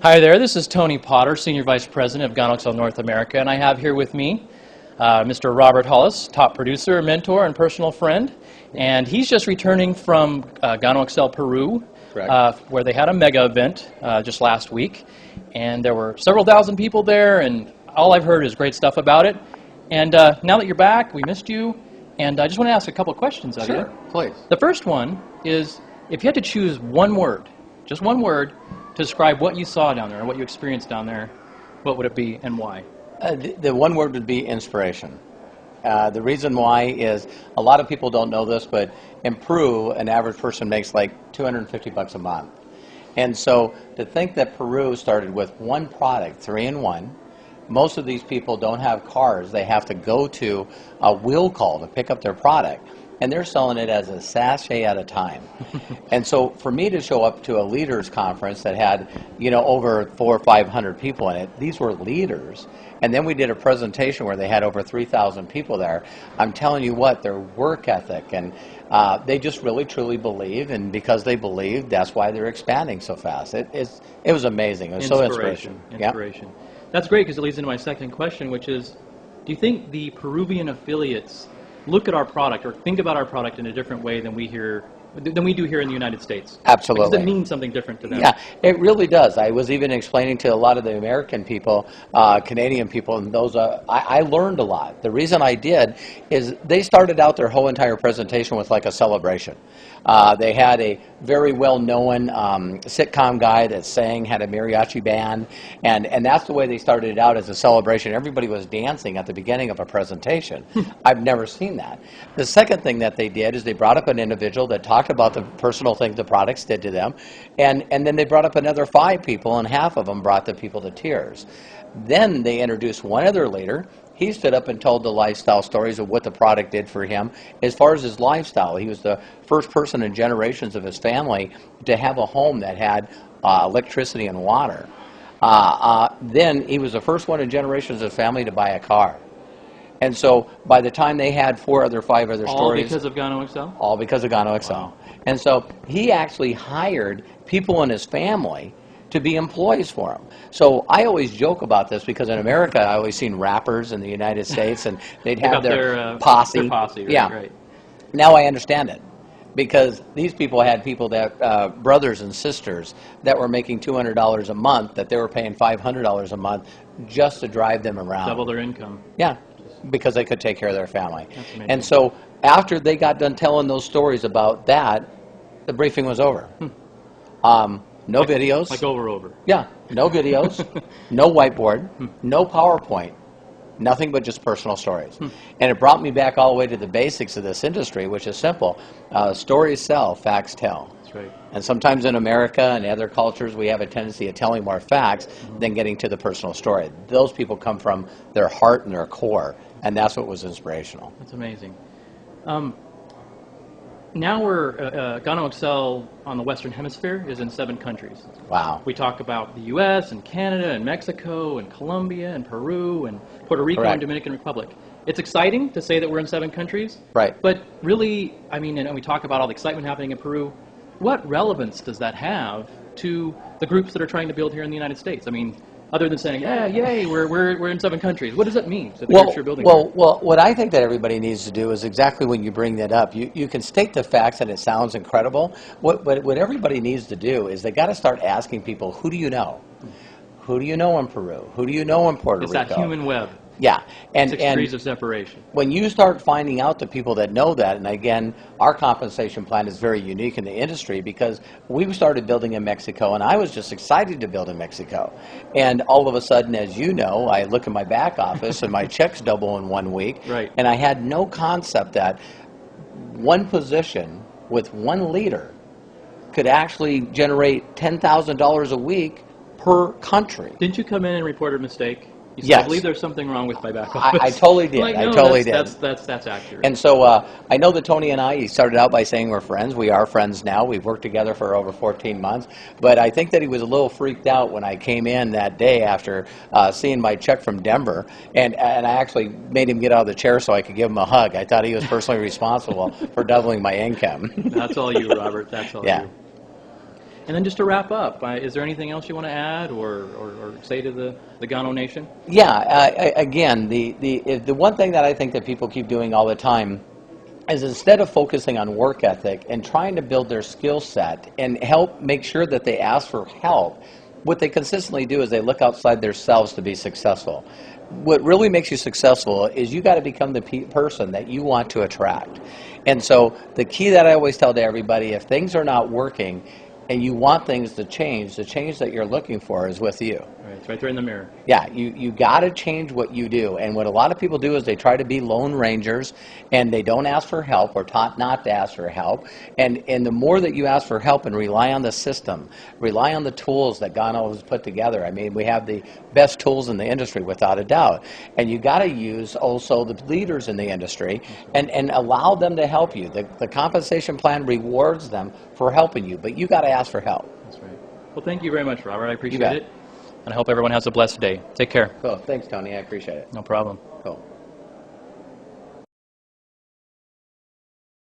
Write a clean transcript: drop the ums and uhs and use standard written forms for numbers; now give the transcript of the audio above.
Hi there, this is Tony Potter, Senior Vice President of Gano Excel North America, and I have here with me Mr. Robert Hollis, top producer, mentor, and personal friend. And he's just returning from Gano Excel Peru, where they had a mega event just last week. And there were several thousand people there, and all I've heard is great stuff about it. And now that you're back, we missed you, and I just want to ask a couple of questions of you. Sure, please. The first one is, if you had to choose one word, just one word, to describe what you saw down there, or what you experienced down there, what would it be and why? The one word would be inspiration. The reason why is a lot of people don't know this, but in Peru, an average person makes like $250 a month. And so to think that Peru started with one product, 3-in-1, most of these people don't have cars. They have to go to a wheel call to pick up their product. And they're selling it as a sachet at a time. And so for me to show up to a leaders conference that had, over 400 or 500 people in it, these were leaders. And then we did a presentation where they had over 3,000 people there. I'm telling you what, their work ethic, and they just really truly believe, and because they believe, that's why they're expanding so fast. It was amazing. It was so inspirational. Inspiration. Yeah. That's great, because it leads into my second question, which is, do you think the Peruvian affiliates look at our product or think about our product in a different way than we do here in the United States? Absolutely. Does it mean something different to them? Yeah, it really does. I was even explaining to a lot of the American people, Canadian people, and those, I learned a lot. The reason I did is they started out their whole entire presentation with like a celebration. They had a very well-known sitcom guy that sang, had a mariachi band, and that's the way they started it out, as a celebration. Everybody was dancing at the beginning of a presentation. I've never seen that. The second thing that they did is they brought up an individual that talked about the personal things the products did to them, and then they brought up another 5 people, and half of them brought the people to tears. Then they introduced one other leader. He stood up and told the lifestyle stories of what the product did for him as far as his lifestyle. He was the first person in generations of his family to have a home that had electricity and water. Then he was the first one in generations of his family to buy a car. And so by the time they had 5 other stories. All because of Gano Excel? All because of Gano Excel. Wow. And so he actually hired people in his family to be employees for him. So I always joke about this, because in America I always seen rappers in the United States, and they'd have their posse. Their posse, right, yeah. Right. Now I understand it, because these people had people that, brothers and sisters, that were making $200 a month, that they were paying $500 a month just to drive them around. Double their income. Yeah, because they could take care of their family. That's amazing. And so after they got done telling those stories about that, the briefing was over. No videos. Like over. Yeah, no videos, no whiteboard, no PowerPoint, nothing but just personal stories. And it brought me back all the way to the basics of this industry, which is simple. Stories sell, facts tell. That's right. And sometimes in America and other cultures, we have a tendency of telling more facts than getting to the personal story. Those people come from their heart and their core, and that's what was inspirational. That's amazing. Now Gano Excel on the Western Hemisphere is in 7 countries. Wow. We talk about the U.S. and Canada and Mexico and Colombia and Peru and Puerto Rico Correct. and Dominican Republic. It's exciting to say that we're in 7 countries. Right. But really, I mean, and we talk about all the excitement happening in Peru. What relevance does that have to the groups that are trying to build here in the United States? I mean, other than saying, yeah, yay, we're in 7 countries. What does that mean to the groups you're building? Well, what I think that everybody needs to do is exactly when you bring that up. You can state the facts and it sounds incredible. What everybody needs to do is they got to start asking people, who do you know? Who do you know in Peru? Who do you know in Puerto Rico? It's that human web. Yeah. 6 degrees of separation. When you start finding out the people that know that, and again, our compensation plan is very unique in the industry, because we started building in Mexico, and I was just excited to build in Mexico. And all of a sudden, as you know, I look in my back office and my checks double in 1 week. Right. And I had no concept that one position with one leader could actually generate $10,000 a week per country. Didn't you come in and report a mistake? You said, Yes. I believe there's something wrong with my back office. I totally did. Like, no, I totally did. That's accurate. And so I know that Tony and I, he started out by saying we're friends. We are friends now. We've worked together for over 14 months. But I think that he was a little freaked out when I came in that day after seeing my check from Denver. And I actually made him get out of the chair so I could give him a hug. I thought he was personally responsible for doubling my income. That's all you, Robert. That's all Yeah. you. And then just to wrap up, is there anything else you want to add or say to the Gano Nation? Yeah, again, the one thing that I think that people keep doing all the time is instead of focusing on work ethic and trying to build their skill set and help make sure that they ask for help, what they consistently do is they look outside themselves to be successful. What really makes you successful is you got to become the person that you want to attract. And so the key that I always tell to everybody, if things are not working and you want things to change, the change that you're looking for is with you. Right, it's right there in the mirror. Yeah, you got to change what you do. And what a lot of people do is they try to be lone rangers and they don't ask for help or taught not to ask for help. And the more that you ask for help and rely on the system, rely on the tools that Gano has put together. I mean, we have the best tools in the industry without a doubt. And you got to use also the leaders in the industry and allow them to help you. The compensation plan rewards them for helping you, but you got to ask for help. That's right. Well, thank you very much, Robert. I appreciate it. And I hope everyone has a blessed day. Take care. Cool. Thanks, Tony. I appreciate it. No problem. Cool.